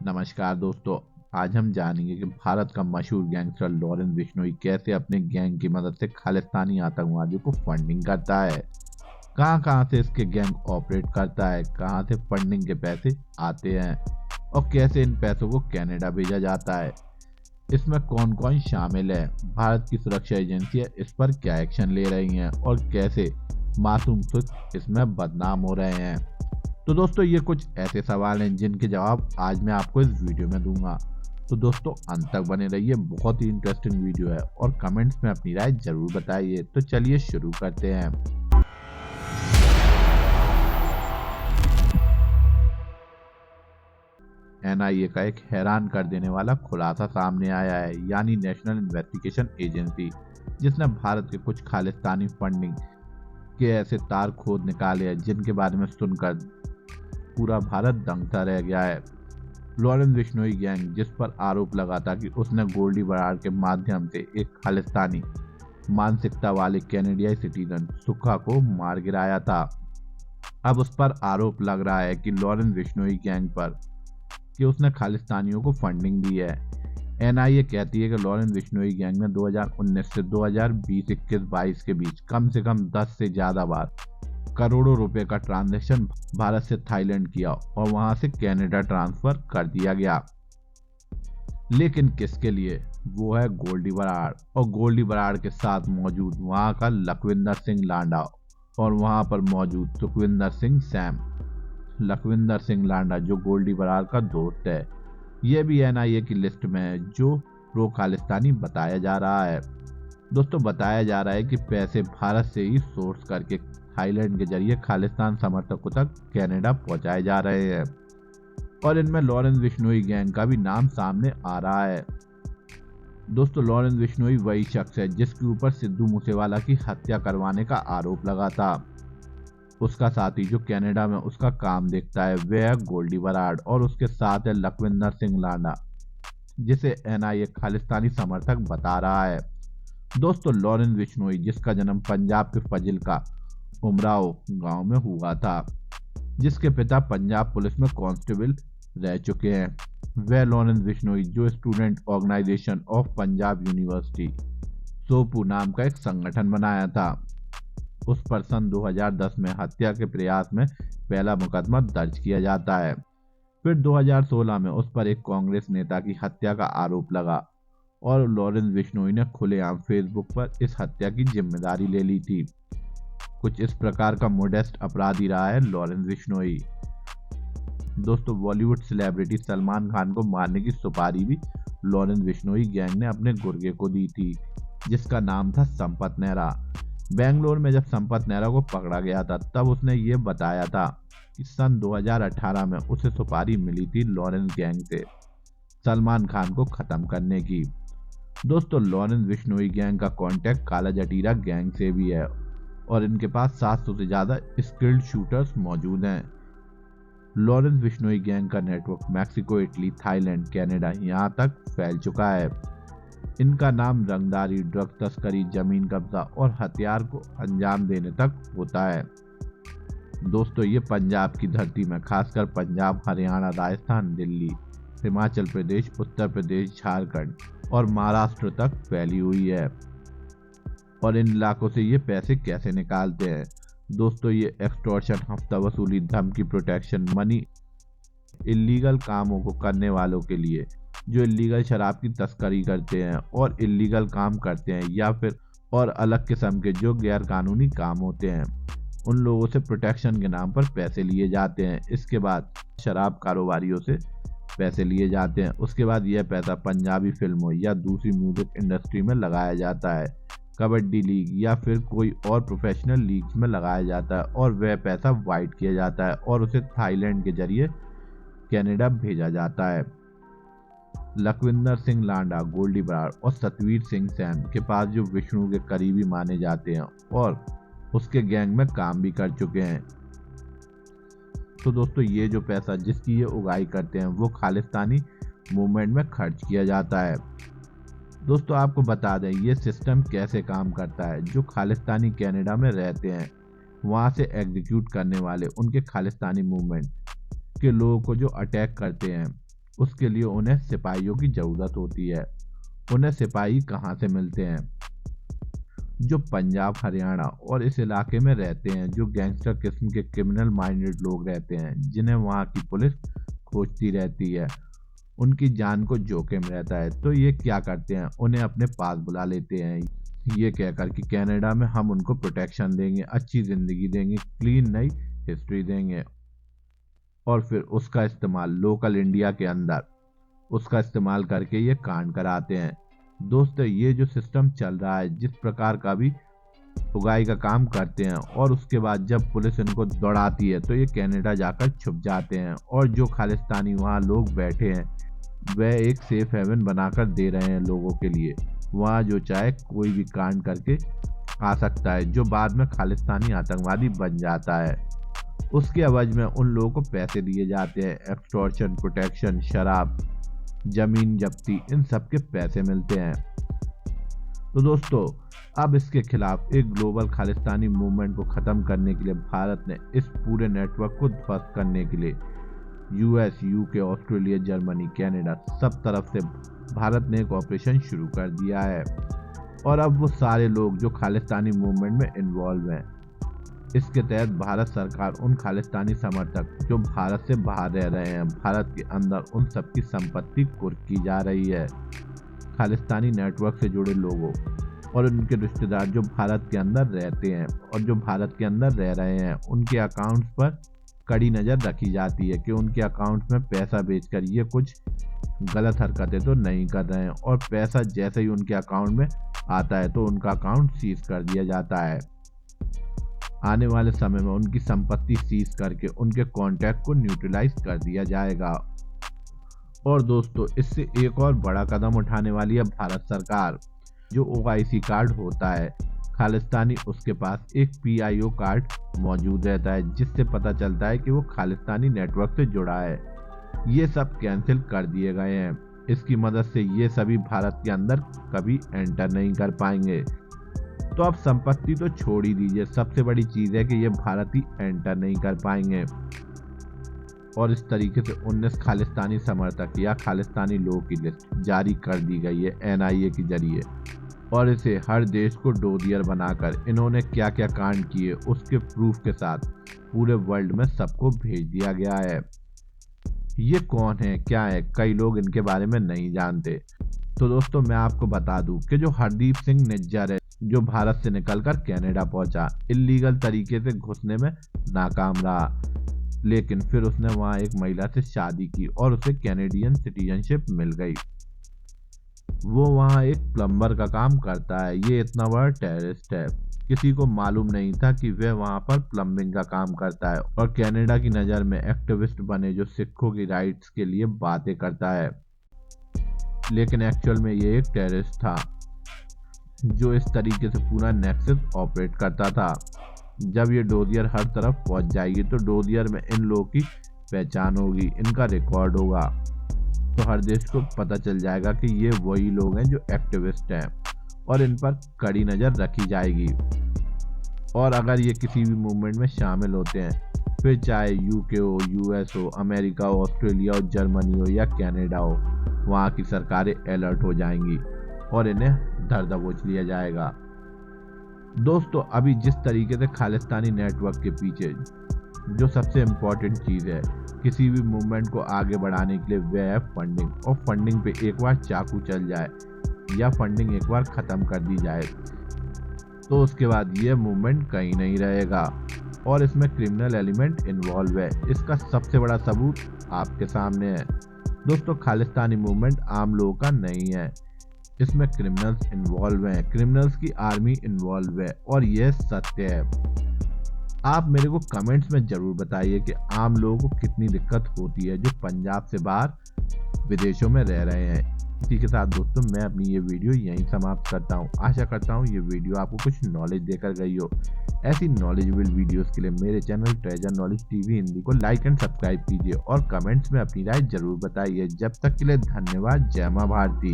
नमस्कार दोस्तों। आज हम जानेंगे कि भारत का मशहूर गैंगस्टर लॉरेंस बिश्नोई कैसे अपने गैंग की मदद से खालिस्तानी आतंकवादियों को फंडिंग करता है। कहां कहां से इसके गैंग ऑपरेट करता है, कहां से फंडिंग के पैसे आते हैं और कैसे इन पैसों को कनाडा भेजा जाता है। इसमें कौन कौन शामिल है, भारत की सुरक्षा एजेंसियां इस पर क्या एक्शन ले रही हैं और कैसे मासूम सिख इसमें बदनाम हो रहे हैं। तो दोस्तों ये कुछ ऐसे सवाल हैं जिनके जवाब आज मैं आपको इस वीडियो में दूंगा। तो दोस्तों अंत तक बने रहिए, बहुत ही इंटरेस्टिंग वीडियो है और कमेंट्स में अपनी राय जरूर बताइए। तो चलिए शुरू करते हैं। एनआईए का एक हैरान कर देने वाला खुलासा सामने आया है, यानी नेशनल इन्वेस्टिगेशन एजेंसी, जिसने भारत के कुछ खालिस्तानी फंडिंग के ऐसे तार खोद निकाले हैं जिनके बारे में सुनकर पूरा भारत दंगता रह गया है। लॉरेंस बिश्नोई गैंग, जिस पर आरोप लगा था कि उसने गोल्डी बराड़ के माध्यम से एक खालिस्तानी मानसिकता वाले कैनेडियाई सिटीजन सुखा को मार गिराया था। अब उस पर आरोप लग रहा है कि लॉरेंस बिश्नोई गैंग पर कि उसने खालिस्तानियों को फंडिंग दी है। एनआईए कहती है कि लॉरेंस बिश्नोई गैंग ने 2019 से 2020-21-22 के बीच कम से कम 10 से ज्यादा बार करोड़ों रुपए का ट्रांजैक्शन भारत से थाईलैंड किया और वहां से कनाडा ट्रांसफर कर दिया गया। लेकिन किसके लिए? वो है गोल्डी बराड़ और गोल्डी बराड़ के साथ मौजूद वहां का लखविंदर सिंह लांडा और वहां पर मौजूद सुखविंदर सिंह सैम। लखविंदर सिंह लांडा जो गोल्डी बराड़ का दोस्त है, ये भी एनआईए की लिस्ट में है, जो प्रो खालिस्तानी बताया जा रहा है। दोस्तों बताया जा रहा है कि पैसे भारत से ही सोर्स करके थाईलैंड के जरिए खालिस्तान समर्थकों तक कनाडा पहुंचाए जा रहे हैं और इनमें लॉरेंस बिश्नोई गैंग का भी नाम सामने आ रहा है। दोस्तों लॉरेंस बिश्नोई वही शख्स है जिसके ऊपर सिद्धू मूसेवाला की हत्या करवाने का आरोप लगा था। उसका साथी जो कनाडा में उसका काम देखता है वह है गोल्डी बराड़ और उसके साथ है लखविंदर सिंह लांडा, जिसे एनआईए खालिस्तानी समर्थक बता रहा है। दोस्तों लॉरेंस बिश्नोई, जिसका जन्म पंजाब के फजिल्का उमराव गांव में हुआ था, जिसके पिता पंजाब पुलिस में कांस्टेबल रह चुके हैं, वह लॉरेंस बिश्नोई जो student organisation of Punjab University SOPU नाम का एक संगठन बनाया था, उस पर सन 2010 में हत्या के प्रयास में पहला मुकदमा दर्ज किया जाता है। फिर 2016 में उस पर एक कांग्रेस नेता की हत्या का आरोप लगा और लॉरेंस बिश्नोई ने खुलेआम फेसबुक पर इस हत्या की जिम्मेदारी ले ली थी। कुछ इस प्रकार का मोडेस्ट अपराधी रहा है लॉरेंस बिश्नोई। दोस्तों बॉलीवुड सेलिब्रिटी सलमान खान को मारने की सुपारी भी लॉरेंस बिश्नोई गैंग ने अपने गुर्गे को दी थी, जिसका नाम था संपत नेहरा। बेंगलोर में जब संपत नेहरा को पकड़ा गया था तब उसने ये बताया था कि सन 2018 में उसे सुपारी मिली थी लॉरेंस गैंग से सलमान खान को खत्म करने की। दोस्तों लॉरेंस बिश्नोई गैंग का कांटेक्ट काला जटीरा गैंग से भी है और इनके पास 700 से ज्यादा स्किल्ड शूटर्स मौजूद हैं। लॉरेंस बिश्नोई गैंग का network Mexico, Italy, Thailand, Canada यहाँ तक फैल चुका है। इनका नाम रंगदारी, ड्रग तस्करी, जमीन कब्जा और हथियार को अंजाम देने तक होता है। दोस्तों ये पंजाब की धरती में, खासकर पंजाब, हरियाणा, राजस्थान, दिल्ली, हिमाचल प्रदेश, उत्तर प्रदेश, झारखंड और महाराष्ट्र तक फैली हुई है। और इन इलाकों से ये पैसे कैसे निकालते हैं? दोस्तों ये एक्सटॉर्शन, हफ्ता वसूली, धमकी, प्रोटेक्शन मनी, इलीगल कामों को करने वालों के लिए जो इलीगल शराब की तस्करी करते हैं और इलीगल काम करते हैं या फिर और अलग किस्म के जो गैर कानूनी काम होते हैं, उन लोगों से प्रोटेक्शन के नाम पर पैसे लिए जाते हैं। इसके बाद शराब कारोबारियों से पैसे लिए जाते हैं। उसके बाद यह पैसा पंजाबी फिल्मों या दूसरी म्यूजिक इंडस्ट्री में लगाया जाता है, कबड्डी लीग या फिर कोई और प्रोफेशनल लीग्स में लगाया जाता है और वह पैसा वाइट किया जाता है और उसे थाईलैंड के जरिए कनाडा भेजा जाता है। लखविंदर सिंह लांडा, गोल्डी बराड़ और सतवीर सिंह सैम के पास जो विष्णु के करीबी माने जाते हैं और उसके गैंग में काम भी कर चुके हैं। तो दोस्तों ये जो पैसा जिसकी ये उगाई करते हैं वो खालिस्तानी मूवमेंट में खर्च किया जाता है। दोस्तों आपको बता दें ये सिस्टम कैसे काम करता है। जो खालिस्तानी कनाडा में रहते हैं वहां से एग्जीक्यूट करने वाले उनके खालिस्तानी मूवमेंट के लोगों को जो अटैक करते हैं उसके लिए उन्हें सिपाहियों की जरूरत होती है। उन्हें सिपाही कहाँ से मिलते हैं? जो पंजाब, हरियाणा और इस इलाके में रहते हैं, जो गैंगस्टर किस्म के क्रिमिनल माइंडेड लोग रहते हैं, जिन्हें वहाँ की पुलिस खोजती रहती है। उनकी जान को जोखिम रहता है, तो ये क्या करते हैं, उन्हें अपने पास बुला लेते हैं, ये कहकर कि कनाडा में हम उनको प्रोटेक्शन देंगे, अच्छी जिंदगी देंगे, क्लीन नई हिस्ट्री देंगे, और फिर उसका इस्तेमाल लोकल इंडिया के अंदर उसका इस्तेमाल करके ये कांड कराते हैं। दोस्तों, ये जो सिस्टम चल रहा है, जिस प्रकार का भी उगाई का काम करते हैं, और उसके बाद जब पुलिस इनको दौड़ाती है तो ये कनाडा जाकर छुप जाते हैं, और जो खालिस्तानी वहाँ लोग बैठे हैं वह एक सेफ हेवन बनाकर दे रहे हैं लोगों के लिए। वहाँ जो चाहे कोई भी कांड करके आ सकता है, जो बाद में खालिस्तानी आतंकवादी बन जाता है। उसके एवज में उन लोगों को पैसे दिए जाते हैं, एक्सटॉर्शन, प्रोटेक्शन, शराब, जमीन जब्ती, इन सब के पैसे मिलते हैं। तो दोस्तों, अब इसके खिलाफ एक ग्लोबल खालिस्तानी मूवमेंट को खत्म करने के लिए भारत ने इस पूरे नेटवर्क को ध्वस्त करने के लिए US, UK, Australia, Germany, Canada, सब तरफ से भारत ने एक ऑपरेशन शुरू कर दिया है। और अब वो सारे लोग जो खालिस्तानी मूवमेंट में इन्वॉल्व हैं, इसके तहत भारत सरकार उन खालिस्तानी समर्थक जो भारत से बाहर रह रहे हैं, भारत के अंदर उन सबकी संपत्ति कुर्क की जा रही है। खालिस्तानी नेटवर्क से जुड़े लोगों और उनके रिश्तेदार जो भारत के अंदर रहते हैं और जो भारत के अंदर रह रहे हैं, उनके अकाउंट्स पर कड़ी नज़र रखी जाती है कि उनके अकाउंट्स में पैसा भेजकर ये कुछ गलत हरकतें तो नहीं कर रहे हैं, और पैसा जैसे ही उनके अकाउंट में आता है तो उनका अकाउंट सीज कर दिया जाता है। आने वाले समय में उनकी संपत्ति सीज करके उनके कॉन्टैक्ट को न्यूट्रलाइज कर दिया जाएगा। और दोस्तों, इससे एक और बड़ा कदम उठाने वाली है भारत सरकार। जो OIC कार्ड होता है खालिस्तानी, उसके पास एक PIO कार्ड मौजूद रहता है, जिससे पता चलता है कि वो खालिस्तानी नेटवर्क से जुड़ा है। ये सब कैंसिल कर दिए गए हैं। इसकी मदद से ये सभी भारत के अंदर कभी एंटर नहीं कर पाएंगे। तो अब संपत्ति तो छोड़ ही दीजिए, सबसे बड़ी चीज है कि ये भारतीय एंटर नहीं कर पाएंगे। और इस तरीके से 19 खालिस्तानी समर्थक या खालिस्तानी लोगों की लिस्ट जारी कर दी गई है NIA के जरिए, और इसे हर देश को डोजियर बनाकर इन्होंने क्या क्या कांड किए उसके प्रूफ के साथ पूरे वर्ल्ड में सबको भेज दिया गया है। ये कौन है, क्या है, कई लोग इनके बारे में नहीं जानते। तो दोस्तों, मैं आपको बता दूं कि जो हरदीप सिंह निज्जर है, जो भारत से निकलकर कनाडा पहुंचा, इल्लीगल तरीके से घुसने में नाकाम रहा, लेकिन फिर उसने वहां एक महिला से शादी की और उसे कैनेडियन सिटीजनशिप मिल गई। वो वहां एक प्लम्बर का काम करता है। ये इतना बड़ा टेररिस्ट है, किसी को मालूम नहीं था कि वह वहां पर प्लम्बिंग का काम करता है, और कनाडा की नज़र में एक्टिविस्ट बने जो सिखों की राइट्स के लिए बातें करता है। लेकिन एक्चुअल में ये एक टेररिस्ट था जो इस तरीके से पूरा नेक्सस ऑपरेट करता था। जब ये डोजियर हर तरफ पहुंच जाएगी तो डोजियर में इन लोगों की पहचान होगी, इनका रिकॉर्ड होगा, तो हर देश को पता चल जाएगा कि ये वही लोग हैं जो एक्टिविस्ट हैं, और इन पर कड़ी नज़र रखी जाएगी। और अगर ये किसी भी मूवमेंट में शामिल होते हैं, फिर चाहे यूके हो, यूएस हो, अमेरिका हो, ऑस्ट्रेलिया हो, जर्मनी हो या कनाडा हो, वहाँ की सरकारें अलर्ट हो जाएंगी और इन्हें धर दबोच लिया जाएगा। दोस्तों, अभी जिस तरीके से खालिस्तानी नेटवर्क के पीछे जो सबसे इम्पोर्टेंट चीज़ है किसी भी मूवमेंट को आगे बढ़ाने के लिए, वह है फंडिंग। और फंडिंग पे एक बार चाकू चल जाए या फंडिंग एक बार ख़त्म कर दी जाए तो उसके बाद ये मूवमेंट कहीं नहीं रहेगा, और इसमें क्रिमिनल एलिमेंट इन्वॉल्व है। इसका सबसे बड़ा सबूत आपके सामने है। दोस्तों, खालिस्तानी मूवमेंट आम लोगों का नहीं है, इसमें क्रिमिनल्स इन्वॉल्व हैं, क्रिमिनल्स की आर्मी इन्वॉल्व है, और यह सत्य है। आप मेरे को कमेंट्स में जरूर बताइए कि आम लोगों को कितनी दिक्कत होती है जो पंजाब से बाहर विदेशों में रह रहे हैं। इसी के साथ दोस्तों, मैं अपनी ये वीडियो यहीं समाप्त करता हूँ। आशा करता हूँ ये वीडियो आपको कुछ नॉलेज देकर गई हो। ऐसी नॉलेजेबल वीडियोस के लिए मेरे channel treasure knowledge TV Hindi को लाइक एंड सब्सक्राइब कीजिए, और कमेंट्स में अपनी राय जरूर बताइए। जब तक के लिए धन्यवाद। जय मां भारती।